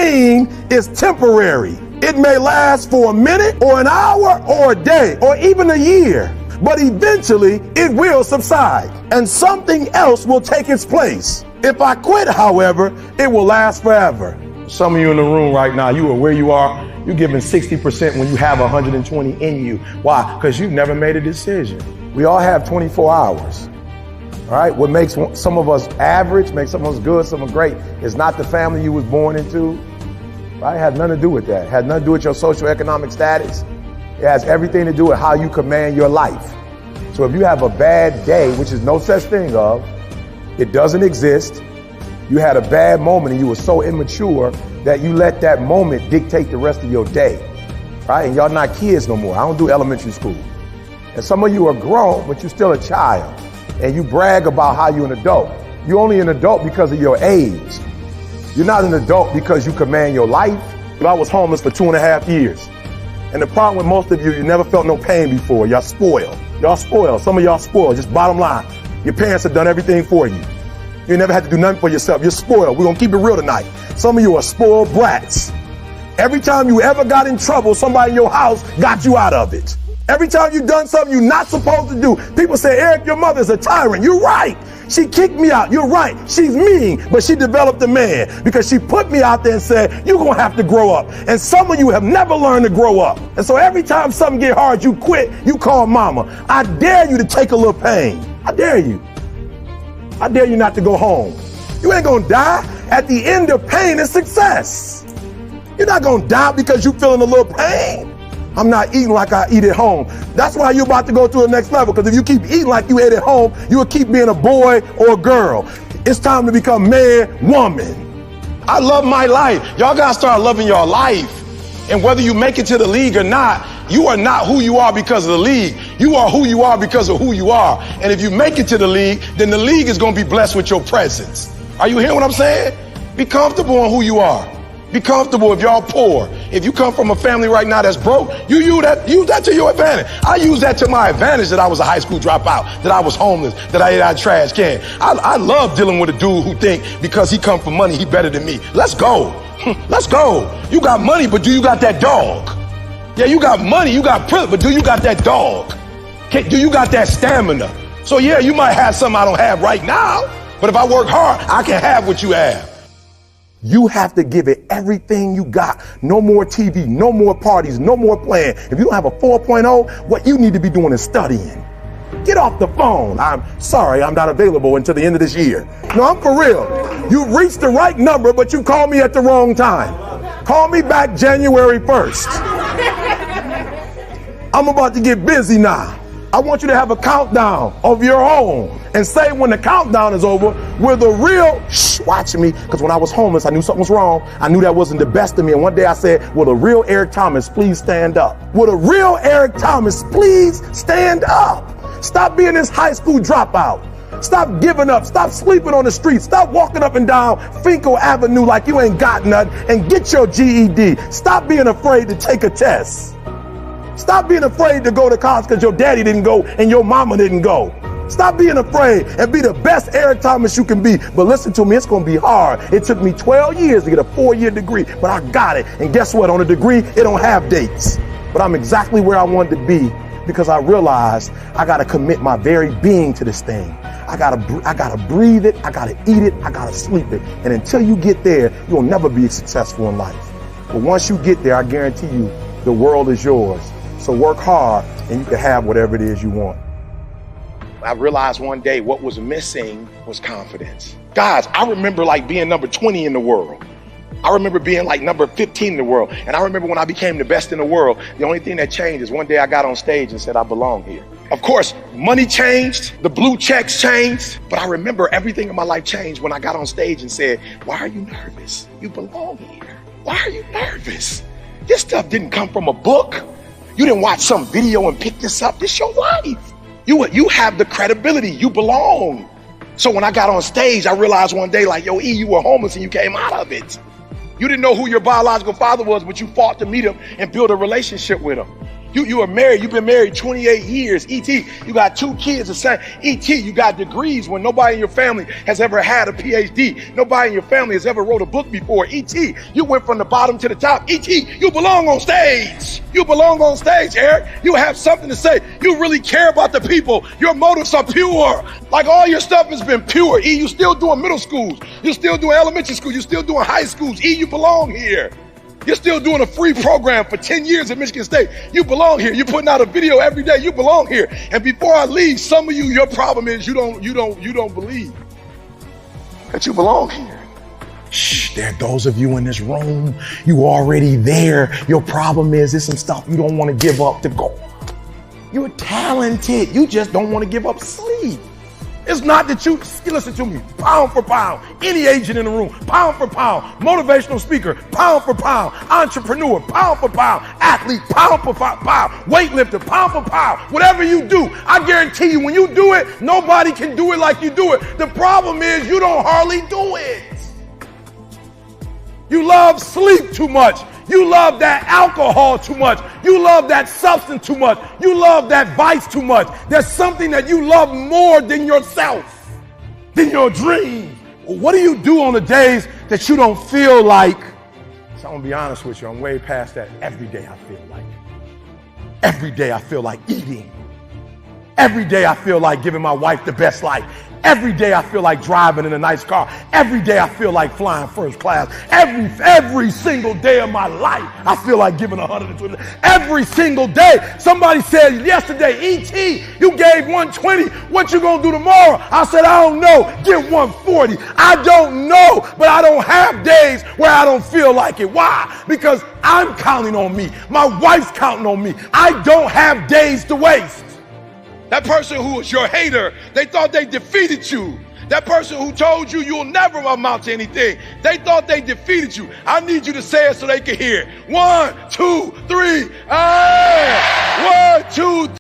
pain is temporary. It may last for a minute or an hour or a day or even a year, but eventually it will subside and something else will take its place. If I quit, however, it will last forever. Some of you in the room right now, you are where you are. You're giving 60% when you have 120 in you. Why? Because you've never made a decision. We all have 24 hours. All right, what makes some of us average, makes some of us good, some of us great, is not the family you was born into. Right? It has nothing to do with that. It has nothing to do with your socioeconomic status. It has everything to do with how you command your life. So if you have a bad day, which is no such thing of, it doesn't exist. You had a bad moment and you were so immature that you let that moment dictate the rest of your day. Right? And y'all not kids no more. I don't do elementary school. And some of you are grown, but you're still a child. And you brag about how you're an adult. You're only an adult because of your age. You're not an adult because you command your life. I was homeless for 2.5 years. And the problem with most of you, you never felt no pain before. Y'all spoiled. Y'all spoiled. Some of y'all spoiled. Just bottom line. Your parents have done everything for you. You never had to do nothing for yourself. You're spoiled. We're going to keep it real tonight. Some of you are spoiled brats. Every time you ever got in trouble, somebody in your house got you out of it. Every time you've done something you're not supposed to do, people say, Eric, your mother's a tyrant. You're right. She kicked me out. You're right. She's mean, but she developed a man because she put me out there and said, you're going to have to grow up. And some of you have never learned to grow up. And so every time something get hard, you quit, you call mama. I dare you to take a little pain. I dare you. I dare you not to go home. You ain't going to die. At the end of pain is success. You're not going to die because you're feeling a little pain. I'm not eating like I eat at home. That's why you're about to go to the next level. Because if you keep eating like you ate at home, you will keep being a boy or a girl. It's time to become man, woman. I love my life. Y'all gotta start loving your life. And whether you make it to the league or not, you are not who you are because of the league. You are who you are because of who you are. And if you make it to the league, then the league is gonna be blessed with your presence. Are you hearing what I'm saying? Be comfortable on who you are. Be comfortable if y'all poor. If you come from a family right now that's broke, you use that to your advantage. I use that to my advantage that I was a high school dropout, that I was homeless, that I ate out of trash can. I love dealing with a dude who think because he come from money, he better than me. Let's go. Let's go. You got money, but do you got that dog? Yeah, you got money, you got privilege, but do you got that dog? Do you got that stamina? So yeah, you might have something I don't have right now, but if I work hard, I can have what you have. You have to give it everything you got. No more TV, no more parties, no more playing. If you don't have a 4.0, what you need to be doing is studying. Get off the phone. I'm sorry, I'm not available until the end of this year. No, I'm for real. You reached the right number, but you called me at the wrong time. Call me back January 1st. I'm about to get busy now. I want you to have a countdown of your own and say when the countdown is over, will the real, watch me, because when I was homeless, I knew something was wrong. I knew that wasn't the best of me. And one day I said, will the real Eric Thomas please stand up? Will the real Eric Thomas please stand up? Stop being this high school dropout. Stop giving up. Stop sleeping on the street. Stop walking up and down Finkel Avenue like you ain't got nothing and get your GED. Stop being afraid to take a test. Stop being afraid to go to college because your daddy didn't go and your mama didn't go. Stop being afraid and be the best Eric Thomas you can be. But listen to me, it's going to be hard. It took me 12 years to get a 4-year degree, but I got it. And guess what? On a degree, it don't have dates. But I'm exactly where I wanted to be because I realized I got to commit my very being to this thing. I got to breathe it. I got to eat it. I got to sleep it. And until you get there, you'll never be successful in life. But once you get there, I guarantee you, the world is yours. So work hard and you can have whatever it is you want. I realized one day what was missing was confidence. Guys, I remember like being number 20 in the world. I remember being like number 15 in the world. And I remember when I became the best in the world, the only thing that changed is one day I got on stage and said, I belong here. Of course, money changed, the blue checks changed, but I remember everything in my life changed when I got on stage and said, why are you nervous? You belong here. Why are you nervous? This stuff didn't come from a book. You didn't watch some video and pick this up. This is your life. You have the credibility. You belong. So when I got on stage, I realized one day, like, yo, E, you were homeless and you came out of it. You didn't know who your biological father was, but you fought to meet him and build a relationship with him. You are married. You've been married 28 years. E.T., you got 2 kids the same. E.T., you got degrees when nobody in your family has ever had a PhD. Nobody in your family has ever wrote a book before. E.T., you went from the bottom to the top. E.T., you belong on stage. You belong on stage, Eric. You have something to say. You really care about the people. Your motives are pure. Like all your stuff has been pure. E, you still doing middle schools. You're still doing elementary school. You're still doing high schools. E, you belong here. You're still doing a free program for 10 years at Michigan State. You belong here. You're putting out a video every day. You belong here. And before I leave, some of you, your problem is you don't believe that you belong here. Shh, there are those of you in this room, you already there. Your problem is there's some stuff you don't want to give up to go. You're talented. You just don't want to give up sleep. It's not that you listen to me, pound for pound, any agent in the room, pound for pound, motivational speaker, pound for pound, entrepreneur, pound for pound, athlete, pound for pound, weightlifter, pound for pound, whatever you do, I guarantee you when you do it, nobody can do it like you do it. The problem is you don't hardly do it. You love sleep too much. You love that alcohol too much. You love that substance too much. You love that vice too much. There's something that you love more than yourself, than your dreams. What do you do on the days that you don't feel like? So I'm gonna be honest with you, I'm way past that. Every day I feel like. Every day I feel like eating. Every day I feel like giving my wife the best life. Every day I feel like driving in a nice car. Every day I feel like flying first class. Every single day of my life, I feel like giving 120. Every single day. Somebody said yesterday, E.T., you gave 120. What you gonna do tomorrow? I said, I don't know. Give 140. I don't know, but I don't have days where I don't feel like it. Why? Because I'm counting on me. My wife's counting on me. I don't have days to waste. That person who was your hater, they thought they defeated you. That person who told you you'll never amount to anything, they thought they defeated you. I need you to say it so they can hear it. 1, 2, 3.